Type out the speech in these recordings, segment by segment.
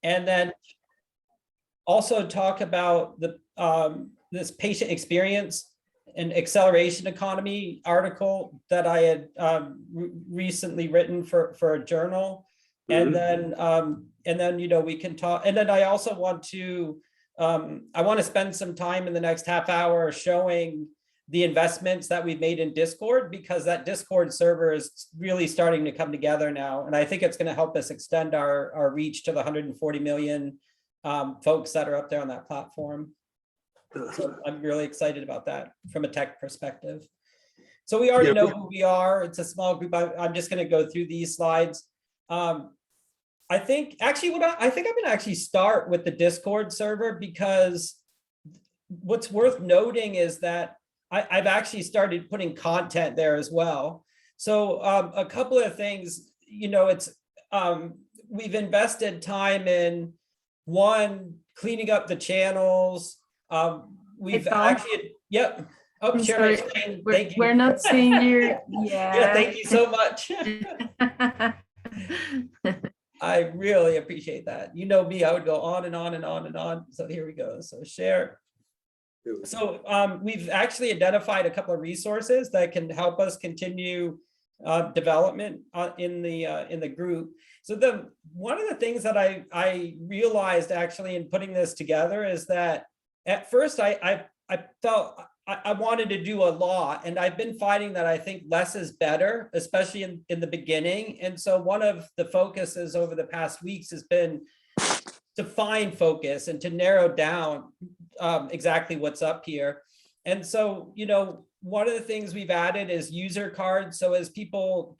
and then also talk about the this patient experience and acceleration economy article that I had recently written for a journal. And then, you know, we can talk. And then I also want to, I want to spend some time in the next half hour showing the investments that we've made in Discord, because that Discord server is really starting to come together now. And I think it's going to help us extend our reach to the 140 million folks that are up there on that platform. So I'm really excited about that from a tech perspective. So we already know who we are. It's a small group. I'm just going to go through these slides. I think actually I think I'm going to actually start with the Discord server, because what's worth noting is that I've actually started putting content there as well. So a couple of things, you know, it's we've invested time in cleaning up the channels. We've actually, yep. Oh, share my screen. Thank you. We're not seeing you. Yeah, thank you so much. I really appreciate that. You know me, I would go on and on and on and on. So here we go. So share. So we've actually identified a couple of resources that can help us continue development in the group. So one of the things that I realized actually in putting this together is that at first I felt I wanted to do a lot, and I've been finding that I think less is better, especially in the beginning. And so one of the focuses over the past weeks has been to find focus and to narrow down exactly what's up here. And so, you know, one of the things we've added is user cards. So as people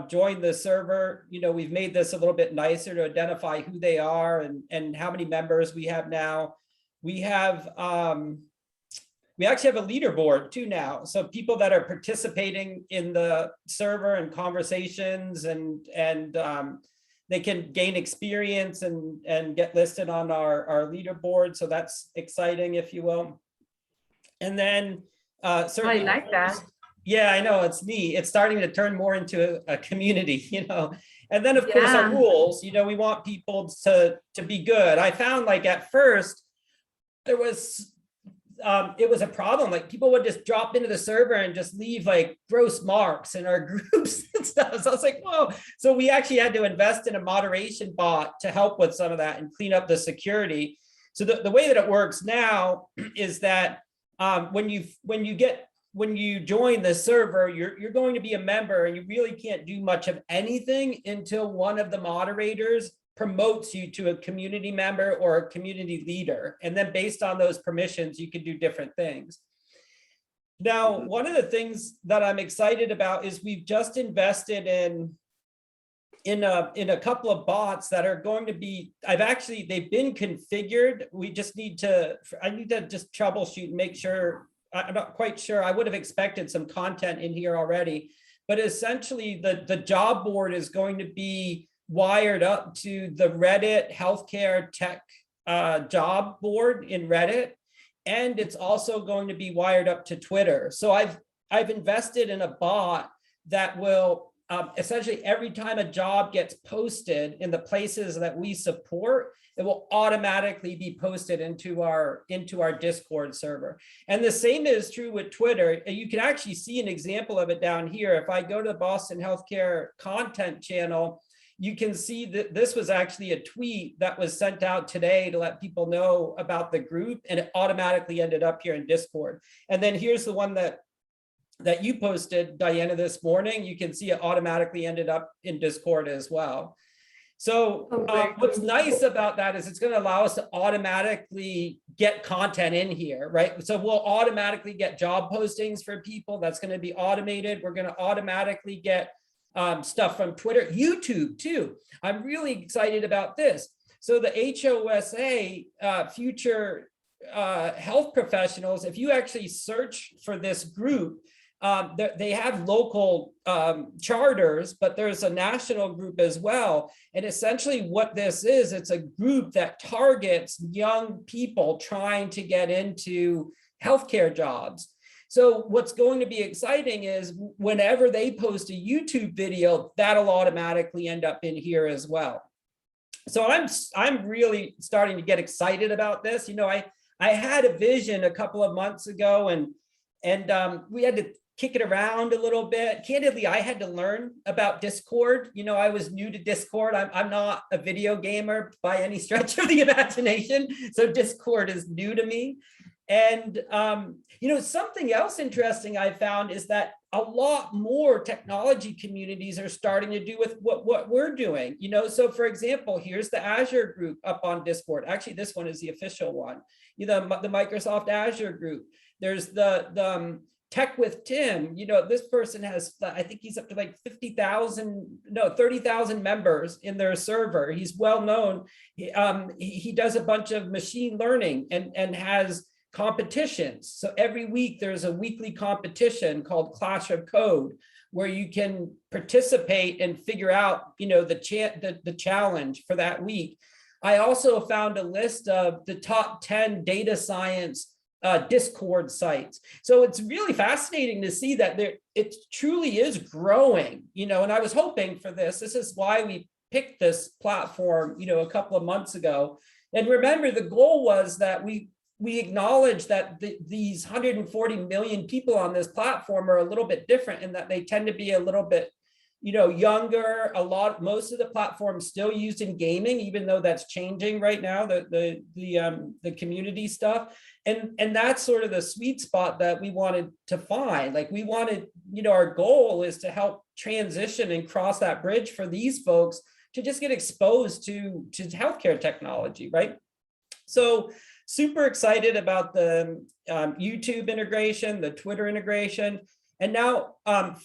join the server, you know, we've made this a little bit nicer to identify who they are and how many members we have now. We have we actually have a leaderboard too now. So people that are participating in the server and conversations and they can gain experience and get listed on our leaderboard. So that's exciting, if you will. And then certainly, I like that. Yeah, I know, it's neat. It's starting to turn more into a community, you know. And then of course our rules, you know, we want people to be good. I found like at first there was it was a problem. Like people would just drop into the server and just leave like gross marks in our groups and stuff. So I was like, whoa. So we actually had to invest in a moderation bot to help with some of that and clean up the security. So the way that it works now is that when you join the server, you're going to be a member, and you really can't do much of anything until one of the moderators promotes you to a community member or a community leader. And then based on those permissions, you can do different things. Now, one of the things that I'm excited about is we've just invested in a couple of bots that are going to be, they've been configured. We just need to, I need to just troubleshoot and make sure, I'm not quite sure. I would have expected some content in here already, but essentially the job board is going to be wired up to the Reddit healthcare tech job board in Reddit. And it's also going to be wired up to Twitter. So I've invested in a bot that will essentially every time a job gets posted in the places that we support, it will automatically be posted into our Discord server. And the same is true with Twitter. You can actually see an example of it down here. If I go to the Boston Healthcare content channel, you can see that this was actually a tweet that was sent out today to let people know about the group, and it automatically ended up here in Discord. And then here's the one that you posted, Diana, this morning. You can see it automatically ended up in Discord as well. So what's nice about that is it's going to allow us to automatically get content in here, right? So we'll automatically get job postings for people. That's going to be automated. We're going to automatically get stuff from Twitter, YouTube too. I'm really excited about this. So the HOSA, future health professionals, if you actually search for this group, they have local charters, but there's a national group as well. And essentially what this is, it's a group that targets young people trying to get into healthcare jobs. So what's going to be exciting is whenever they post a YouTube video, that'll automatically end up in here as well. So I'm really starting to get excited about this. You know, I had a vision a couple of months ago, and we had to kick it around a little bit. Candidly, I had to learn about Discord. You know, I was new to Discord. I'm not a video gamer by any stretch of the imagination, so Discord is new to me. And you know, something else interesting I found is that a lot more technology communities are starting to do with what we're doing. You know, so for example, here's the Azure group up on Discord. Actually, this one is the official one. You know, the Microsoft Azure group. There's the Tech with Tim. You know, this person has, I think he's up to like 30,000 members in their server. He's well known. He does a bunch of machine learning and has competitions. So every week there's a weekly competition called Clash of Code, where you can participate and figure out, you know, the challenge for that week. I also found a list of the top 10 data science Discord sites. So it's really fascinating to see that it truly is growing, you know, and I was hoping for this. This is why we picked this platform, you know, a couple of months ago. And remember, the goal was that we acknowledge that these 140 million people on this platform are a little bit different in that they tend to be a little bit, you know, younger. Most of the platforms still used in gaming, even though that's changing right now, the community stuff. And that's sort of the sweet spot that we wanted to find. Like we wanted, you know, our goal is to help transition and cross that bridge for these folks to just get exposed to healthcare technology, right? So super excited about the YouTube integration, the Twitter integration. And now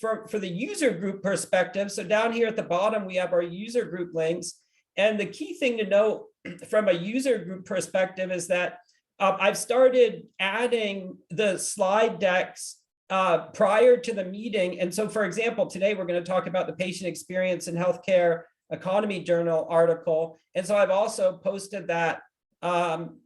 for the user group perspective, so down here at the bottom, we have our user group links. And the key thing to note from a user group perspective is that I've started adding the slide decks prior to the meeting. And so, for example, today we're going to talk about the Patient Experience in Healthcare Economy Journal article. And so I've also posted that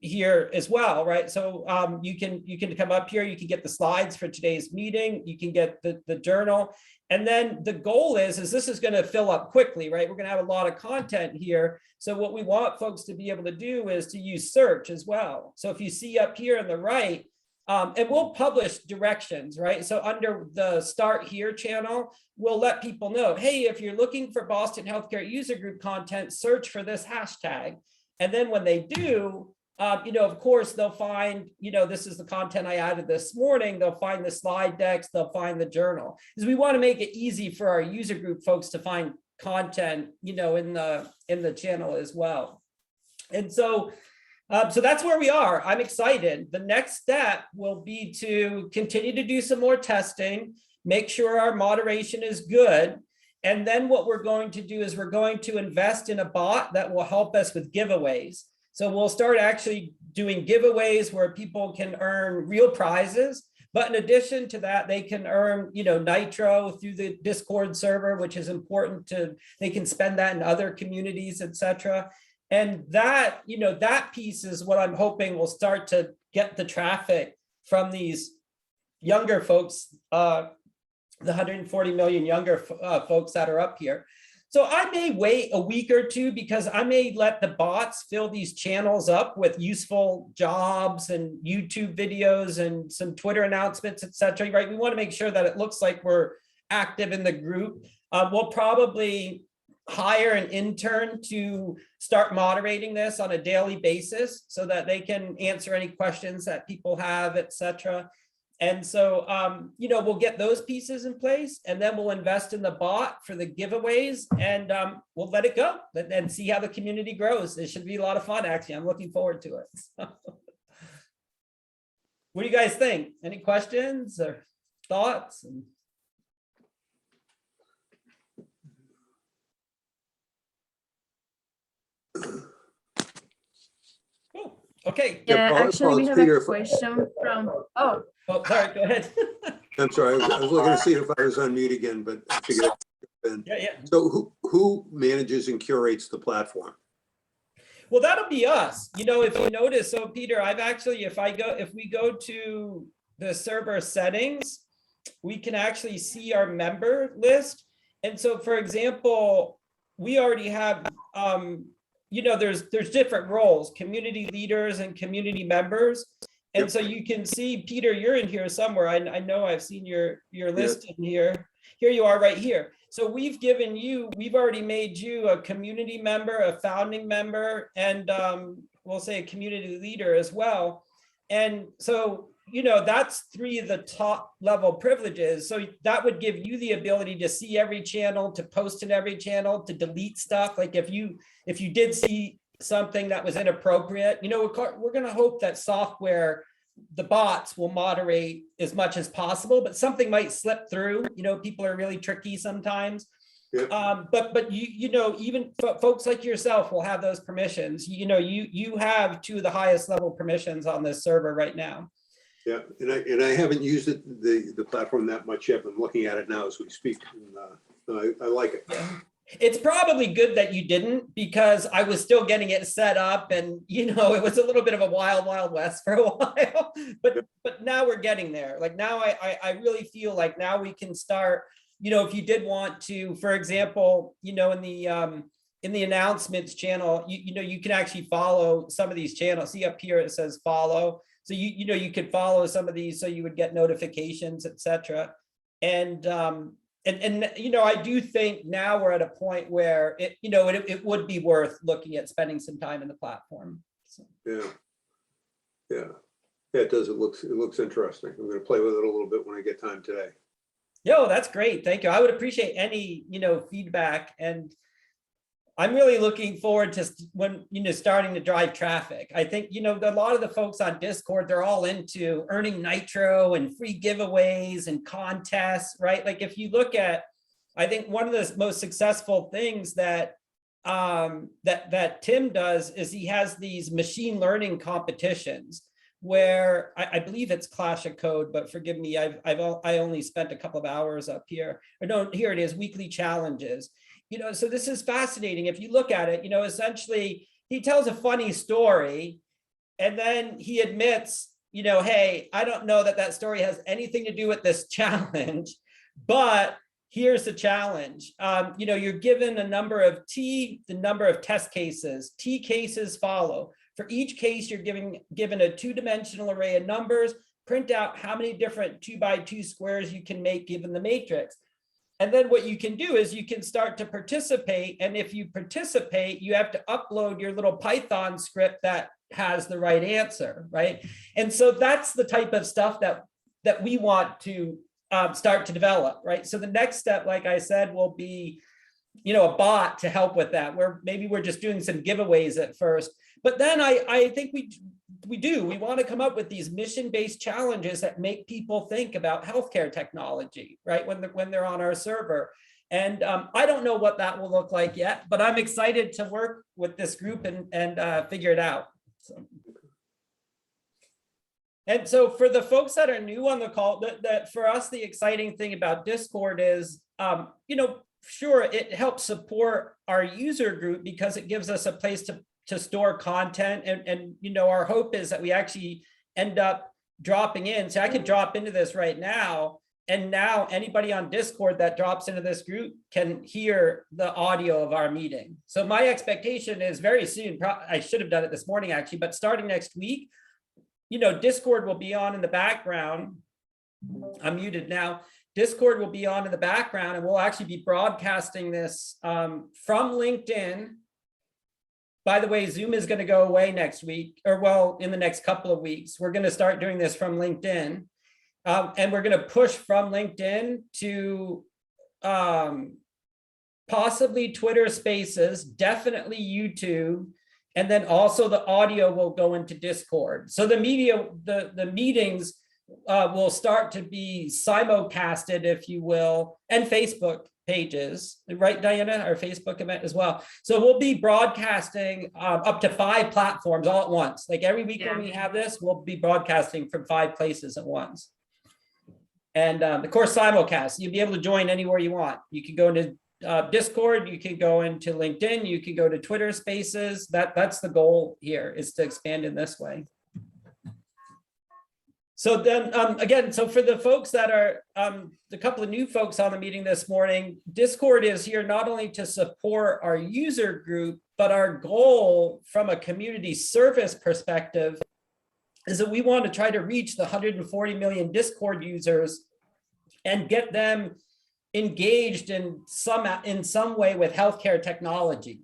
here as well, right? So you can come up here, you can get the slides for today's meeting, you can get the journal. And then the goal is this is going to fill up quickly, right? We're going to have a lot of content here. So what we want folks to be able to do is to use search as well. So if you see up here on the right, and we'll publish directions, right? So under the Start Here channel, we'll let people know, hey, if you're looking for Boston Healthcare User Group content, search for this hashtag. And then when they do, you know, of course, they'll find, you know, this is the content I added this morning. They'll find the slide decks, they'll find the journal. Because we want to make it easy for our user group folks to find content, you know, in the channel as well. And so, so that's where we are. I'm excited. The next step will be to continue to do some more testing, make sure our moderation is good. And then what we're going to do is we're going to invest in a bot that will help us with giveaways. So we'll start actually doing giveaways where people can earn real prizes. But in addition to that, they can earn, you know, Nitro through the Discord server, which is important they can spend that in other communities, et cetera. And that, you know, that piece is what I'm hoping will start to get the traffic from these younger folks, the 140 million younger folks that are up here. So I may wait a week or two because I may let the bots fill these channels up with useful jobs and YouTube videos and some Twitter announcements, et cetera, right? We want to make sure that it looks like we're active in the group. We'll probably hire an intern to start moderating this on a daily basis so that they can answer any questions that people have, et cetera. And so, you know, we'll get those pieces in place and then we'll invest in the bot for the giveaways and we'll let it go and see how the community grows. It should be a lot of fun, actually. I'm looking forward to it. What do you guys think? Any questions or thoughts? Cool. Okay. Yeah, actually, we have a question from, Oh, sorry, go ahead. I'm sorry, I was looking to see if I was on mute again, but I figured. Yeah. So who manages and curates the platform? Well, that'll be us. You know, if you notice, so Peter, I've actually, if we go to the server settings, we can actually see our member list. And so, for example, we already have there's different roles, community leaders and community members. And Yep. so you can see, Peter, you're in here somewhere. I know I've seen your list in here. Here you are right here. So we've already made you a community member, a founding member, and we'll say a community leader as well. And so, that's 3 of the top level privileges. So that would give you the ability to see every channel, to post in every channel, to delete stuff. Like if you did see something that was inappropriate, we're going to hope that software, the bots, will moderate as much as possible, but something might slip through. People are really tricky sometimes. Yep. But even folks like yourself will have those permissions. You have 2 of the highest level permissions on this server right now. Yeah, and I haven't used the platform that much yet. I'm looking at it now as we speak. And, I like it. Yeah. It's probably good that you didn't, because I was still getting it set up, and it was a little bit of a wild west for a while. But now we're getting there. Like now, I really feel like now we can start. If you did want to, for example, in the announcements channel, you can actually follow some of these channels. See up here, it says follow. So you could follow some of these, so you would get notifications, etc. And I do think now we're at a point where it would be worth looking at spending some time in the platform. So. Yeah, it does. It looks interesting. I'm going to play with it a little bit when I get time today. Yo, that's great. Thank you. I would appreciate any feedback, and I'm really looking forward to when starting to drive traffic. I think a lot of the folks on Discord, they're all into earning nitro and free giveaways and contests, right? Like if you look at, I think one of the most successful things that Tim does is he has these machine learning competitions where I believe it's Clash of Code, but forgive me, I only spent a couple of hours up here. Or no, here it is, weekly challenges. So this is fascinating. If you look at it, essentially he tells a funny story, and then he admits, hey, I don't know that story has anything to do with this challenge, but here's the challenge. You're given a number of the number of test cases. T cases follow. For each case, you're given a 2-dimensional array of numbers. Print out how many different 2x2 squares you can make given the matrix. And then what you can do is you can start to participate. And if you participate, you have to upload your little Python script that has the right answer, right? And so that's the type of stuff that we want to start to develop, right? So the next step, like I said, will be, a bot to help with that, where maybe we're just doing some giveaways at first. But then I think we want to come up with these mission-based challenges that make people think about healthcare technology, right? When they're on our server. And I don't know what that will look like yet, but I'm excited to work with this group and figure it out. And so for the folks that are new on the call, that for us, the exciting thing about Discord is, sure, it helps support our user group because it gives us a place to store content. And our hope is that we actually end up dropping in. So I could drop into this right now. And now anybody on Discord that drops into this group can hear the audio of our meeting. So my expectation is very soon, I should have done it this morning actually, but starting next week, Discord will be on in the background. I'm muted now. Discord will be on in the background, and we'll actually be broadcasting this from LinkedIn. By the way, Zoom is going to go away next week, in the next couple of weeks. We're going to start doing this from LinkedIn, and we're going to push from LinkedIn to possibly Twitter Spaces, definitely YouTube, and then also the audio will go into Discord. So the meetings will start to be simulcasted, if you will, and Facebook pages, right, Diana? Our Facebook event as well. So we'll be broadcasting up to 5 platforms all at once. Like every week when we have this, we'll be broadcasting from 5 places at once. And of course, simulcast. You'll be able to join anywhere you want. You can go into Discord, you can go into LinkedIn, you can go to Twitter Spaces. That's the goal here, is to expand in this way. So then again, so for the folks that are, the couple of new folks on the meeting this morning, Discord is here not only to support our user group, But our goal from a community service perspective is that we want to try to reach the 140 million Discord users and get them engaged in some way with healthcare technology.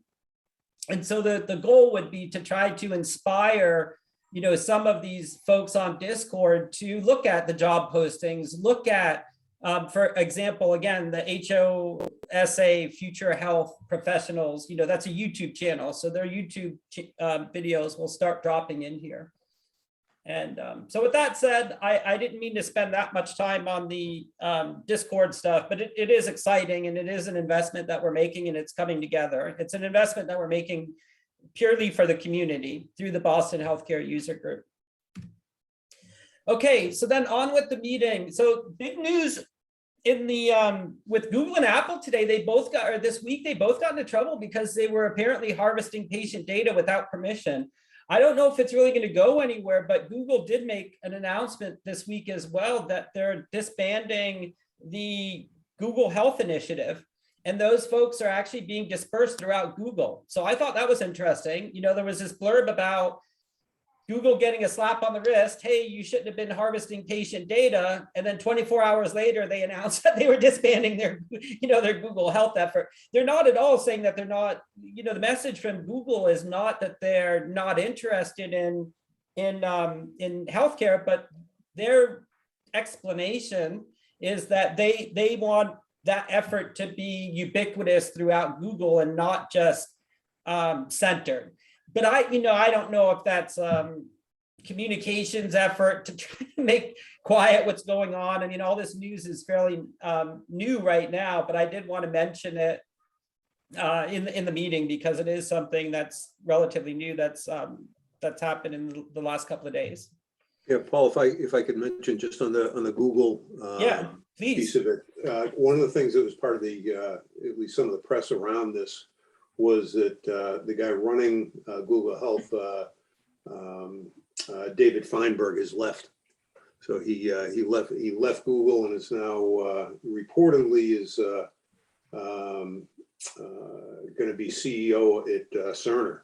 And so the goal would be to try to inspire, you know, some of these folks on Discord to look at the job postings, look at, for example, again, the HOSA Future Health Professionals, you know, that's a YouTube channel. So their YouTube videos will start dropping in here. And so with that said, I didn't mean to spend that much time on the Discord stuff, but it is exciting, and it is an investment that we're making, and it's coming together. It's an investment that we're making purely for the community through the Boston Healthcare User Group. Okay, so then on with the meeting. So big news in the with Google and Apple today, they both got, or this week, they both got into trouble because they were apparently harvesting patient data without permission. I don't know if it's really going to go anywhere, but Google did make an announcement this week as well that they're disbanding the Google Health Initiative, and those folks are actually being dispersed throughout Google. So I thought that was interesting. You know, there was this blurb about Google getting a slap on the wrist. Hey, you shouldn't have been harvesting patient data. And then 24 hours later, they announced that they were disbanding their, you know, their Google Health effort. They're not at all saying that they're not, you know, the message from Google is not that they're not interested in healthcare, but their explanation is that they want that effort to be ubiquitous throughout Google and not just centered. But I don't know if that's communications effort to try to make quiet what's going on. I mean, all this news is fairly new right now, but I did want to mention it in the meeting because it is something that's relatively new that's happened in the last couple of days. Yeah, Paul, if I could mention just on the Google yeah, please. Piece of it, one of the things that was part of the at least some of the press around this was that the guy running Google Health, David Feinberg, has left. So he left Google and is now reportedly is going to be CEO at Cerner.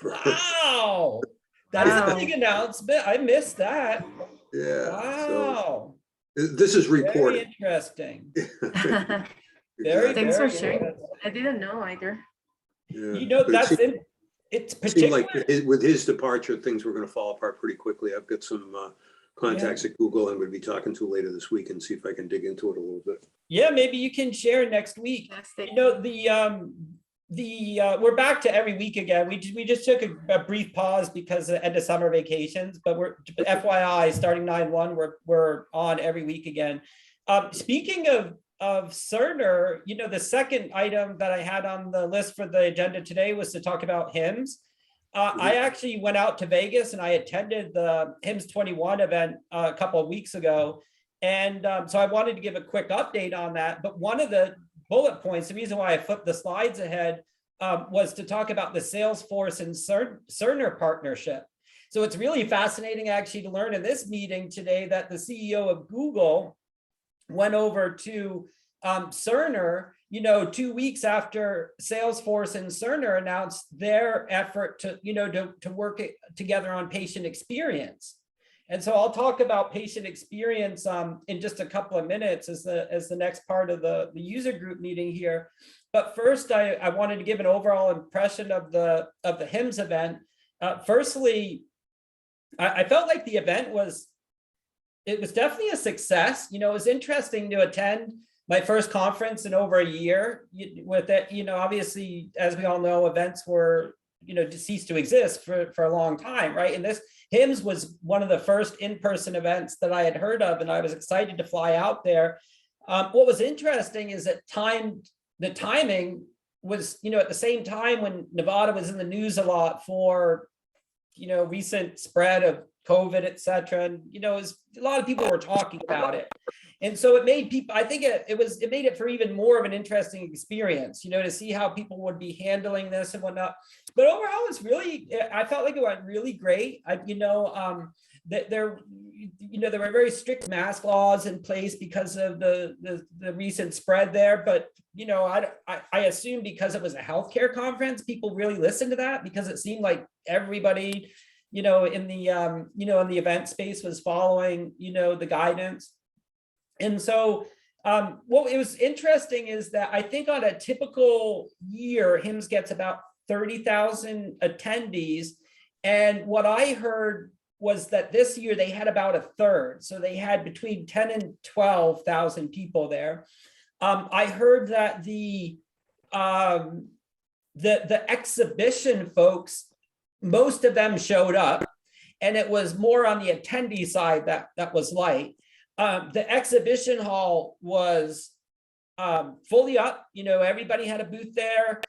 Wow, that's a big announcement. I missed that. Yeah. Wow. So this is reported. Very interesting. Thanks for sharing. I didn't know either. Yeah. You know, But it's it seemed particular. like with his departure, things were going to fall apart pretty quickly. I've got some contacts at Google I'm going to be talking to later this week and see if I can dig into it a little bit. Yeah, maybe you can share next week. You know, we're back to every week again. We just took a brief pause because of the end of summer vacations, but we're FYI starting 9/1, we're on every week again. Speaking of Cerner, you know, the second item that I had on the list for the agenda today was to talk about HIMSS. I actually went out to Vegas and I attended the HIMSS 21 event a couple of weeks ago. And so I wanted to give a quick update on that. But one of the bullet points, the reason why I flipped the slides ahead was to talk about the Salesforce and Cerner partnership. So it's really fascinating actually to learn in this meeting today that the CEO of Google went over to Cerner, you know, 2 weeks after Salesforce and Cerner announced their effort to, you know, to work together on patient experience. And so I'll talk about patient experience in just a couple of minutes as the next part of the user group meeting here. But first, I wanted to give an overall impression of the HIMSS event. Firstly, I felt like the event was definitely a success. You know, it was interesting to attend my first conference in over a year with it. You know, obviously, as we all know, events were, you know, ceased to exist for a long time, right? And this HIMSS was one of the first in-person events that I had heard of, and I was excited to fly out there. What was interesting is that the timing was, you know, at the same time when Nevada was in the news a lot for, you know, recent spread of COVID, et cetera. And, you know, a lot of people were talking about it. And so it made people, I think it made it for even more of an interesting experience, you know, to see how people would be handling this and whatnot. But overall, I felt like it went really great. there were very strict mask laws in place because of the recent spread there. But, I assume because it was a healthcare conference, people really listened to that because it seemed like everybody, in the event space was following, the guidance. And so what it was interesting is that I think on a typical year, HIMSS gets about 30,000 attendees. And what I heard was that this year they had about a third. So they had between 10 and 12,000 people there. I heard that the exhibition folks, most of them showed up, and it was more on the attendee side that was light. The exhibition hall was fully up, everybody had a booth there.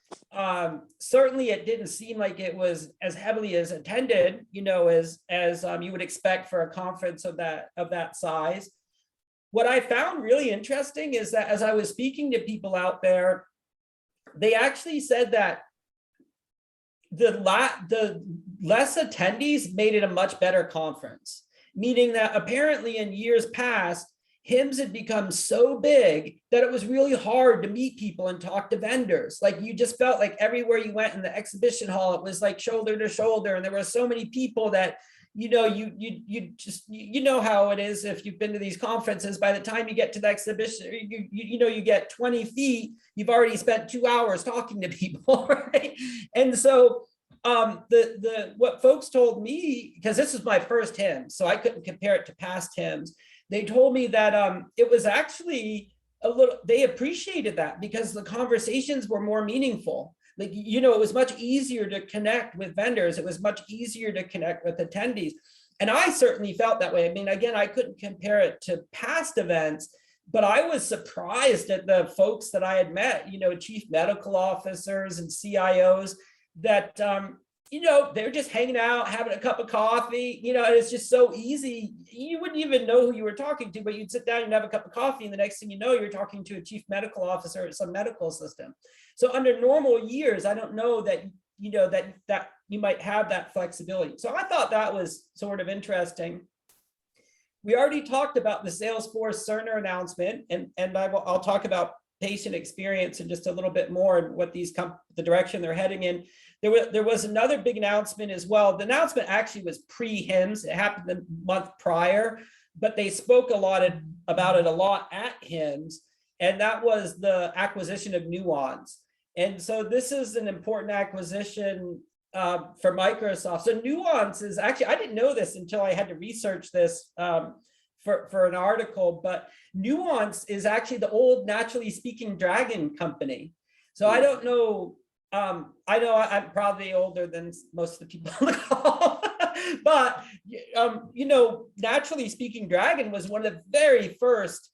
Certainly it didn't seem like it was as heavily as attended, as you would expect for a conference of that size. What I found really interesting is that as I was speaking to people out there, they actually said that the less attendees made it a much better conference, meaning that apparently in years past, HIMSS had become so big that it was really hard to meet people and talk to vendors. Like you just felt like everywhere you went in the exhibition hall, it was like shoulder to shoulder. And there were so many people that, you know how it is if you've been to these conferences, by the time you get to the exhibition, you get 20 feet, you've already spent 2 hours talking to people, right? And so what folks told me, because this is my first HIMSS, so I couldn't compare it to past HIMSS, they told me that it was actually they appreciated that because the conversations were more meaningful. Like, it was much easier to connect with vendors. It was much easier to connect with attendees. And I certainly felt that way. I mean, again, I couldn't compare it to past events, but I was surprised at the folks that I had met, chief medical officers and CIOs that, they're just hanging out, having a cup of coffee, and it's just so easy. You wouldn't even know who you were talking to, but you'd sit down and have a cup of coffee, and the next thing you know, you're talking to a chief medical officer at some medical system. So under normal years, I don't know that, that you might have that flexibility. So I thought that was sort of interesting. We already talked about the Salesforce Cerner announcement, and I'll talk about PatientExperience in just a little bit more and what the direction they're heading in. There was another big announcement as well. The announcement actually was pre-HIMSS. It happened the month prior, but they spoke about it a lot at HIMSS, and that was the acquisition of Nuance. And so this is an important acquisition for Microsoft. So Nuance is actually, I didn't know this until I had to research this for an article, but Nuance is actually the old Naturally Speaking Dragon company. So I don't know, I know I'm probably older than most of the people on the call, but Naturally Speaking Dragon was one of the very first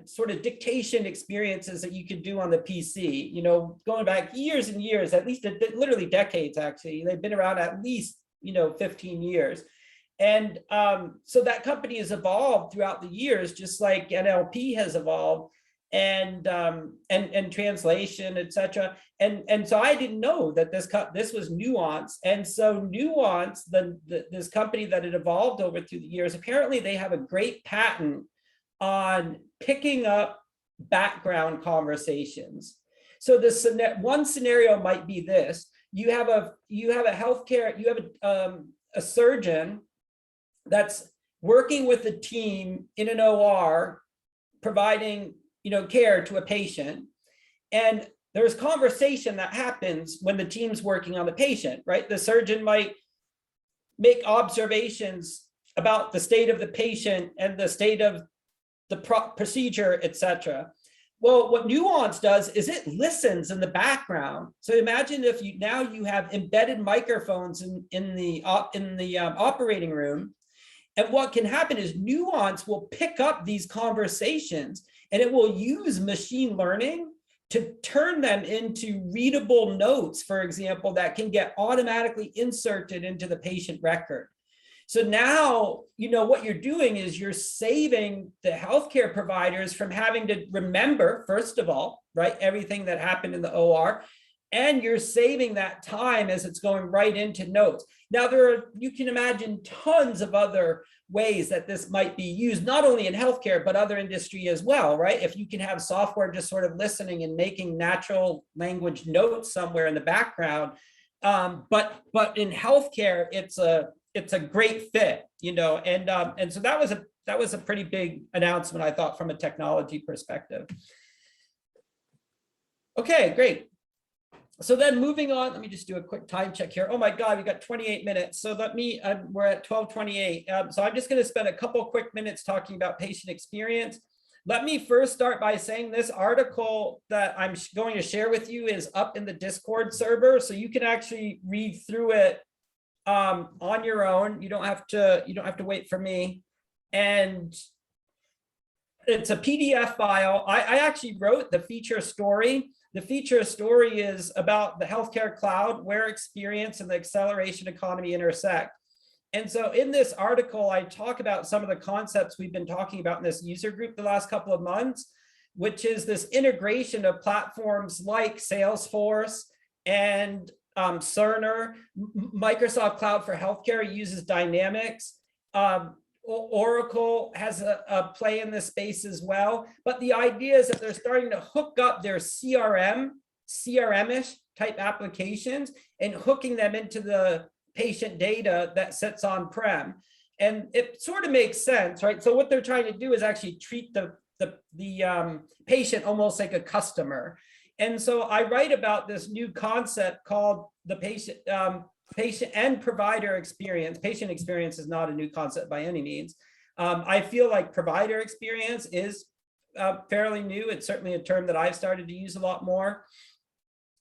sort of dictation experiences that you could do on the PC, going back years and years, at least literally decades, actually. They've been around at least, 15 years. And so that company has evolved throughout the years, just like NLP has evolved, and translation, et cetera. And so I didn't know that this was Nuance. And so Nuance, this company that had evolved over through the years, apparently they have a great patent on picking up background conversations. So one scenario might be this: you have a healthcare, you have a surgeon that's working with a team in an OR, providing care to a patient, and there's conversation that happens when the team's working on the patient, right? The surgeon might make observations about the state of the patient and the state of the procedure, etc. Well, what Nuance does is it listens in the background. So imagine if you have embedded microphones in the operating room, and what can happen is Nuance will pick up these conversations, and it will use machine learning to turn them into readable notes, for example, that can get automatically inserted into the patient record. So now, what you're doing is you're saving the healthcare providers from having to remember, first of all, right, everything that happened in the OR, and you're saving that time as it's going right into notes. Now, you can imagine tons of other ways that this might be used, not only in healthcare, but other industry as well, right? If you can have software just sort of listening and making natural language notes somewhere in the background. But in healthcare, it's a great fit, and so that was a pretty big announcement, I thought, from a technology perspective. Okay, great. So then moving on, let me just do a quick time check here. Oh my God, we got 28 minutes. So we're at 12:28. So I'm just going to spend a couple quick minutes talking about patient experience. Let me first start by saying this article that I'm going to share with you is up in the Discord server. So you can actually read through it on your own. You don't have to wait for me. And it's a PDF file. I actually wrote the feature story. The feature story is about the healthcare cloud, where experience and the acceleration economy intersect. And so in this article, I talk about some of the concepts we've been talking about in this user group the last couple of months, which is this integration of platforms like Salesforce and Cerner. Microsoft Cloud for Healthcare uses Dynamics. Oracle has a play in this space as well. But the idea is that they're starting to hook up their CRM-ish type applications and hooking them into the patient data that sits on-prem. And it sort of makes sense, right? So what they're trying to do is actually treat the patient almost like a customer. And so I write about this new concept called the patient and provider experience. Patient experience is not a new concept by any means. I feel like provider experience is fairly new. It's certainly a term that I've started to use a lot more.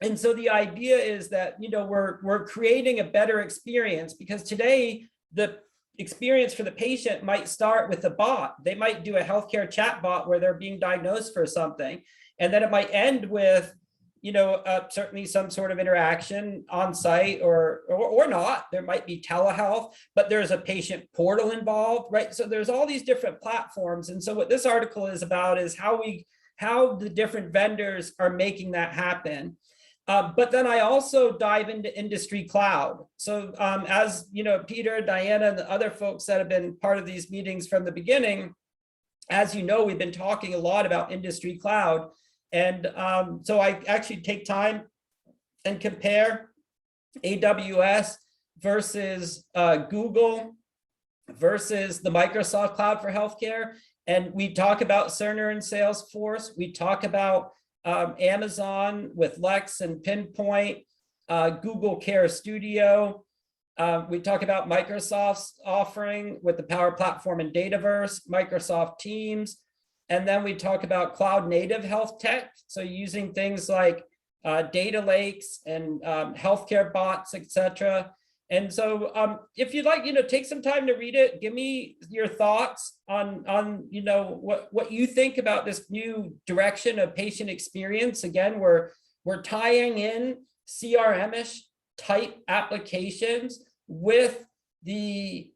And so the idea is that, we're creating a better experience, because today the experience for the patient might start with a bot. They might do a healthcare chat bot where they're being diagnosed for something. And then it might end with, certainly some sort of interaction on site or not. There might be telehealth, but there's a patient portal involved, right? So there's all these different platforms. And so what this article is about is how the different vendors are making that happen. But then I also dive into industry cloud. So as Peter, Diana, and the other folks that have been part of these meetings from the beginning, as you know, we've been talking a lot about industry cloud. And so I actually take time and compare AWS versus Google versus the Microsoft Cloud for Healthcare. And we talk about Cerner and Salesforce. We talk about Amazon with Lex and Pinpoint, Google Care Studio. We talk about Microsoft's offering with the Power Platform and Dataverse, Microsoft Teams. And then we talk about cloud native health tech. So using things like data lakes and healthcare bots, et cetera. And so if you'd like, take some time to read it, give me your thoughts on what you think about this new direction of patient experience. Again, we're tying in CRM-ish type applications with the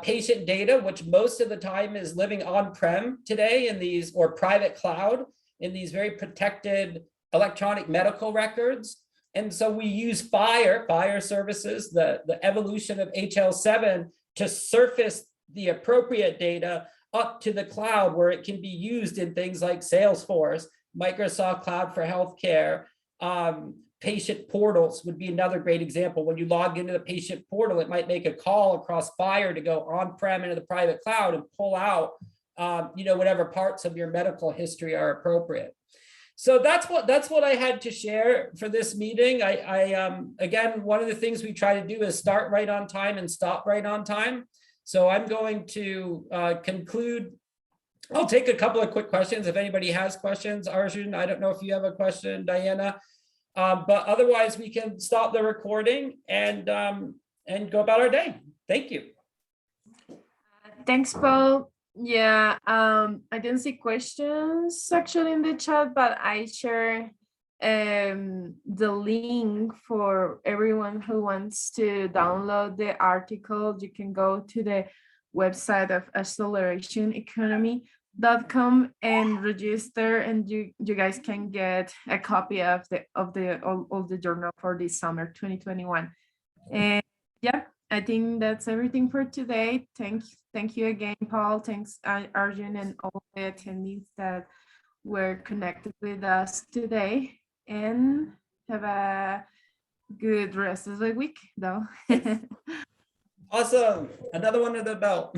patient data, which most of the time is living on-prem today in these, or private cloud, in these very protected electronic medical records. And so we use FHIR services, the evolution of HL7, to surface the appropriate data up to the cloud, where it can be used in things like Salesforce, Microsoft Cloud for Healthcare. Patient portals would be another great example. When you log into the patient portal, it might make a call across FHIR to go on-prem into the private cloud and pull out whatever parts of your medical history are appropriate. So that's what I had to share for this meeting. Again, one of the things we try to do is start right on time and stop right on time. So I'm going to conclude. I'll take a couple of quick questions if anybody has questions. Arjun, I don't know if you have a question, Diana, but otherwise we can stop the recording and go about our day. Thank you. Thanks, Paul. Yeah, I didn't see questions actually in the chat, but I share the link for everyone who wants to download the article. You can go to the website of Acceleration Economy. com and register, and you guys can get a copy of all the journal for this summer 2021. And yeah, I think that's everything for today. Thank you again, Paul. Thanks, Arjun, and all the attendees that were connected with us today. And have a good rest of the week, though. Awesome. Another one of the belt.